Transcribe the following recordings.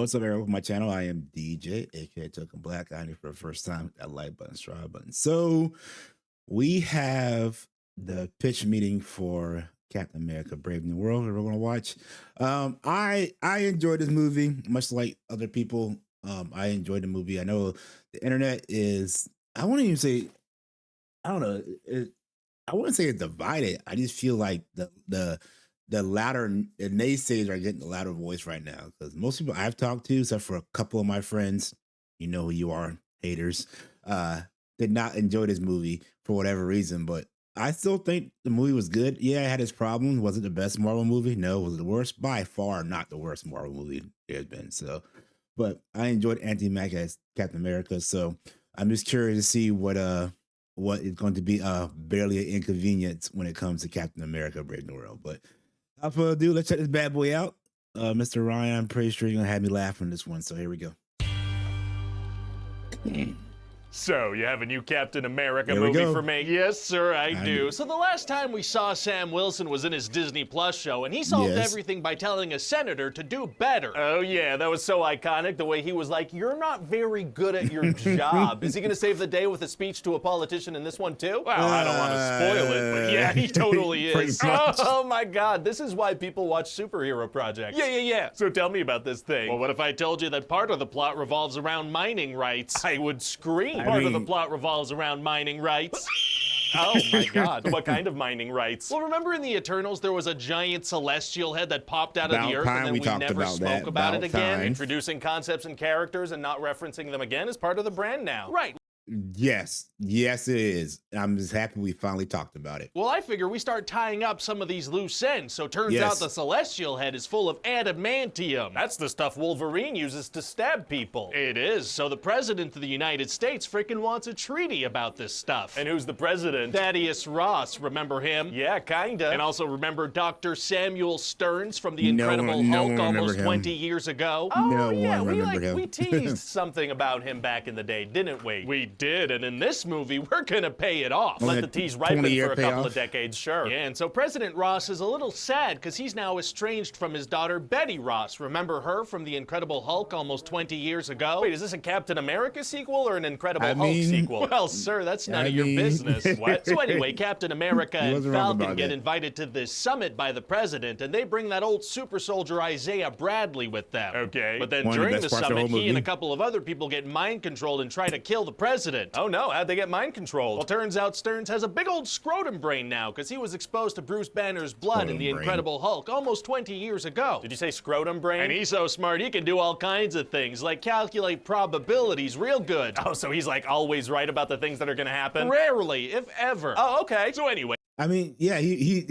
what's up, everyone? Welcome to my channel. I am DJ, aka Token Black. I'm here for the first time. That like button, subscribe button. So we have the pitch meeting for Captain America: Brave New World that we're going to watch. I enjoyed this movie, much like other people. I enjoyed the movie. I know the internet is. I wouldn't even say. I don't know. I wouldn't say it's divided. I just feel like the louder the naysayers are getting the louder voice right now, because most people I've talked to, except for a couple of my friends, you know who you are, haters, did not enjoy this movie for whatever reason. But I still think the movie was good. Yeah, it had its problems. Was it the best Marvel movie? No. Was it the worst? By far not the worst Marvel movie there's been. So, but I enjoyed Anthony Mack as Captain America. So I'm just curious to see what is going to be barely an inconvenience when it comes to Captain America: Brave New World. But without further ado, let's check this bad boy out. Mr. Ryan, I'm pretty sure you're gonna have me laugh on this one, so here we go. So, you have a new Captain America Here we movie go. for me? Yes, sir, I do. do. So the last time we saw Sam Wilson was in his Disney Plus show, and he solved Yes. everything by telling a senator to do better. Oh yeah, that was so iconic, the way he was like, "You're not very good at your job." Is he gonna save the day with a speech to a politician in this one too? Well, I don't want to spoil it, but yeah, he totally Pretty is. much. Oh my god, this is why people watch superhero projects. Yeah. So tell me about this thing. Well, what if I told you that part of the plot revolves around mining rights? I would scream. Part of the plot revolves around mining rights. Oh my god. What kind of mining rights? Well, remember in the Eternals there was a giant celestial head that popped out of About the earth time and then we we talked never about spoke that. about it About again? time. Introducing concepts and characters and not referencing them again is part of the brand now. Right. Yes, it is. I'm just happy we finally talked about it. Well, I figure we start tying up some of these loose ends. So turns Yes. out the celestial head is full of adamantium. That's the stuff Wolverine uses to stab people. It is. So the president of the United States freaking wants a treaty about this stuff. And who's the president? Thaddeus Ross. Remember him? Yeah, kinda. And also remember Dr. Samuel Stearns from The No Incredible one Hulk remember almost him. 20 years ago? No yeah, one remembered him. we teased something about him back in the day, didn't we? We did, and in this movie, we're gonna pay it off. Only Let the tease ripen 20-year for a couple payoff? of decades, sure. Yeah, and so President Ross is a little sad because he's now estranged from his daughter Betty Ross. Remember her from The Incredible Hulk almost 20 years ago? Wait, is this a Captain America sequel or an Incredible Hulk sequel? Well, sir, that's none of your business. What? So anyway, Captain America and wasn't wrong Falcon about get that. invited to this summit by the president, and they bring that old super soldier Isaiah Bradley with them. Okay. But then One of the during best the parts of the summit, whole he and a movie. couple of other people get mind controlled and try to kill the president. Oh no, how'd they get mind controlled? Well, turns out Stearns has a big old scrotum brain now because he was exposed to Bruce Banner's blood in Scrotum The brain. Incredible Hulk almost 20 years ago. Did you say scrotum brain? And he's so smart he can do all kinds of things, like calculate probabilities real good. Oh, so he's like always right about the things that are gonna happen? Rarely, if ever. Oh, okay. So anyway. I mean, yeah, he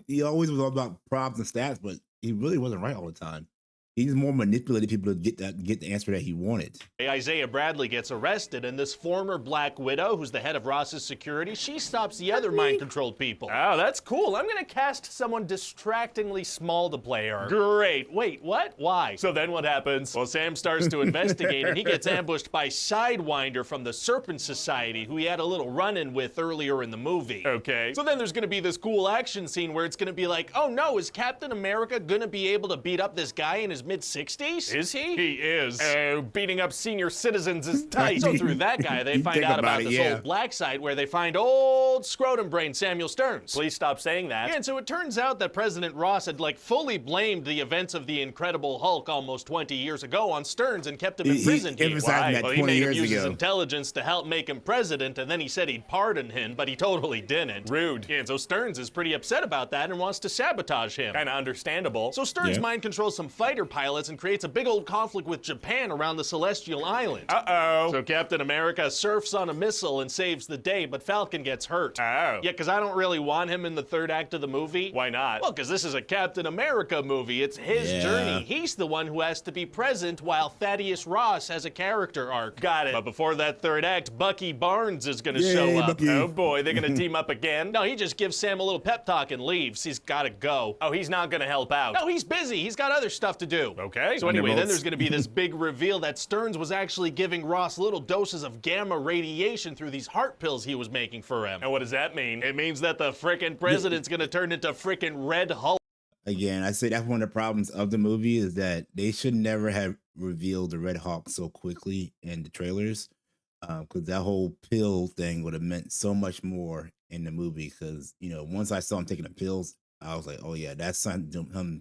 he always was all about props and stats, but he really wasn't right all the time. He just more manipulated people to get the answer that he wanted. Isaiah Bradley gets arrested, and this former Black Widow, who's the head of Ross's security, she stops the other mind-controlled people. Oh, that's cool. I'm gonna cast someone distractingly small to play her. Great. Wait, what? Why? So then what happens? Well, Sam starts to investigate, and he gets ambushed by Sidewinder from the Serpent Society, who he had a little run-in with earlier in the movie. Okay. So then there's gonna be this cool action scene where it's gonna be like, oh no, is Captain America gonna be able to beat up this guy in his mid-60s? Is he? He is. Beating up senior citizens is tight. So through that guy, they You find think out about about it, this yeah. old black site where they find old scrotum brain Samuel Stearns. Please stop saying that. Yeah, and so it turns out that President Ross had like fully blamed the events of the Incredible Hulk almost 20 years ago on Stearns and kept him He imprisoned here. emphasized that Well, 20 he made him years use his ago. intelligence to help make him president, and then he said he'd pardon him, but he totally didn't. Rude. Yeah, and so Stearns is pretty upset about that and wants to sabotage him. Kinda understandable. So Stearns Yeah. mind controls some fighter pilots and creates a big old conflict with Japan around the Celestial Island. Uh-oh. So Captain America surfs on a missile and saves the day, but Falcon gets hurt. Oh. Yeah, because I don't really want him in the third act of the movie. Why not? Well, because this is a Captain America movie. It's his Yeah. journey. He's the one who has to be present while Thaddeus Ross has a character arc. Got it. But before that third act, Bucky Barnes is gonna Yay, show up. Bucky. Oh boy, they're gonna team up again? No, he just gives Sam a little pep talk and leaves. He's gotta go. Oh, he's not gonna help out. No, he's busy. He's got other stuff to do. Okay. So anyway, then Thunderbolts. there's gonna be this big reveal that Stearns was actually giving Ross little doses of gamma radiation through these heart pills he was making for him. And what does that mean? It means that the frickin' president's gonna turn into frickin' Red Hulk. Again, I say that's one of the problems of the movie is that they should never have revealed the Red Hawk so quickly in the trailers, because that whole pill thing would have meant so much more in the movie. Because once I saw him taking the pills, I was like, oh yeah, that's him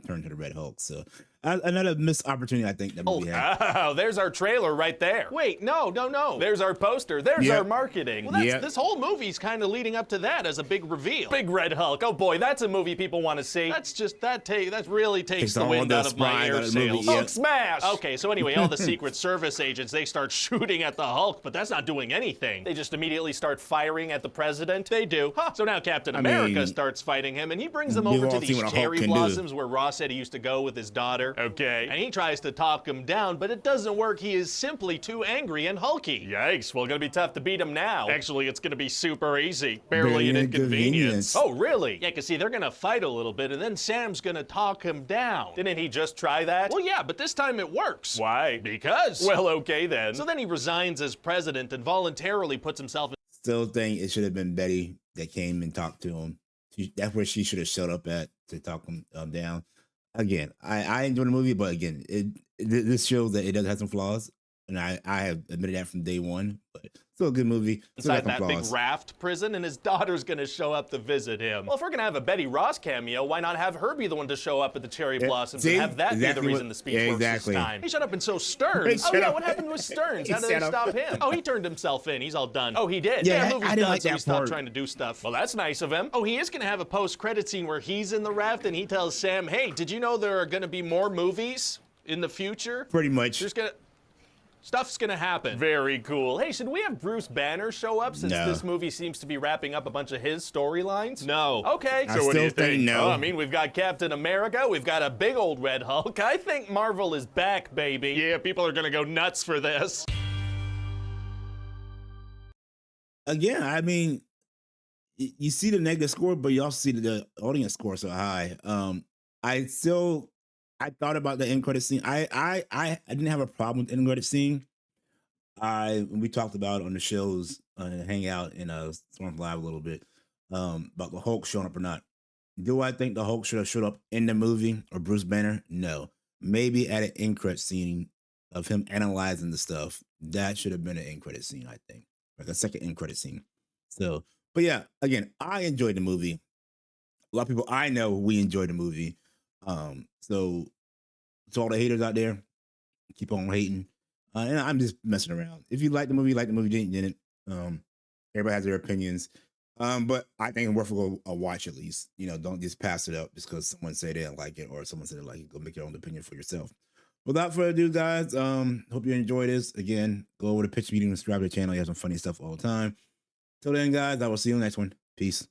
turn to the Red Hulk. So another missed opportunity I think that movie had. Oh, there's our trailer right there. Wait, no. There's our poster. There's our marketing. Well, this whole movie's kind of leading up to that as a big reveal. Big Red Hulk. Oh boy, that's a movie people want to see. That really takes the wind out of my air sails. Hulk smash! Okay, so anyway, all the Secret Service agents, they start shooting at the Hulk, but that's not doing anything. They just immediately start firing at the president. They do. Huh. So now Captain America starts fighting him, and he brings them over to these cherry blossoms where Ross said he used to go with his daughter. Okay. And he tries to talk him down, but it doesn't work. He is simply too angry and hulky. Yikes. Well, gonna be tough to beat him now. Actually, it's gonna be super easy. Barely an inconvenience. Oh, really? Yeah, because see, they're gonna fight a little bit, and then Sam's gonna talk him down. Didn't he just try that? Well, yeah, but this time it works. Why? Because. Well, okay then. So then he resigns as president and voluntarily puts himself in. Still think it should have been Betty that came and talked to him. That's where she should have showed up at to talk him down. Again, I enjoy the movie, but again, this shows that it does have some flaws, and I have admitted that from day one. But still a good movie. Inside that big raft prison, and his daughter's gonna show up to visit him. Well, if we're gonna have a Betty Ross cameo, why not have her be the one to show up at the cherry blossoms and have that be the reason the speech works this time? He shut up and so Stearns. Oh yeah, what happened with Stearns? How did they stop him? Oh, he turned himself in. He's all done. Oh, he did. Yeah, movie's I didn't done, like so that he stopped part. trying to do stuff. Well, that's nice of him. Oh, he is gonna have a post-credit scene where he's in the raft and he tells Sam, "Hey, did you know there are gonna be more movies in the future?" Pretty much. Stuff's gonna happen. Very cool. Hey, should we have Bruce Banner show up since this movie seems to be wrapping up a bunch of his storylines? No. Okay. So what do you think? No. Oh, I mean, we've got Captain America, we've got a big old Red Hulk. I think Marvel is back, baby. Yeah, people are gonna go nuts for this. Again, I mean, you see the negative score, but you also see the audience score so high. I thought about the end credit scene. I didn't have a problem with the end credit scene. We talked about it on the shows, Hangout and Storm Live a little bit, about the Hulk showing up or not. Do I think the Hulk should have showed up in the movie or Bruce Banner? No. Maybe at an end credit scene of him analyzing the stuff. That should have been an end credit scene, I think. Like a second end credit scene. So, but yeah, again, I enjoyed the movie. A lot of people I know, we enjoyed the movie. So to all the haters out there, keep on hating. And I'm just messing around. If you like the movie, you like the movie, didn't. Everybody has their opinions. But I think it's worth a watch at least. Don't just pass it up just because someone said they didn't like it or someone said they like it. Go make your own opinion for yourself. Without further ado, guys, hope you enjoy this. Again, go over to Pitch Meeting and subscribe to the channel. You have some funny stuff all the time. Till then, guys, I will see you in the next one. Peace.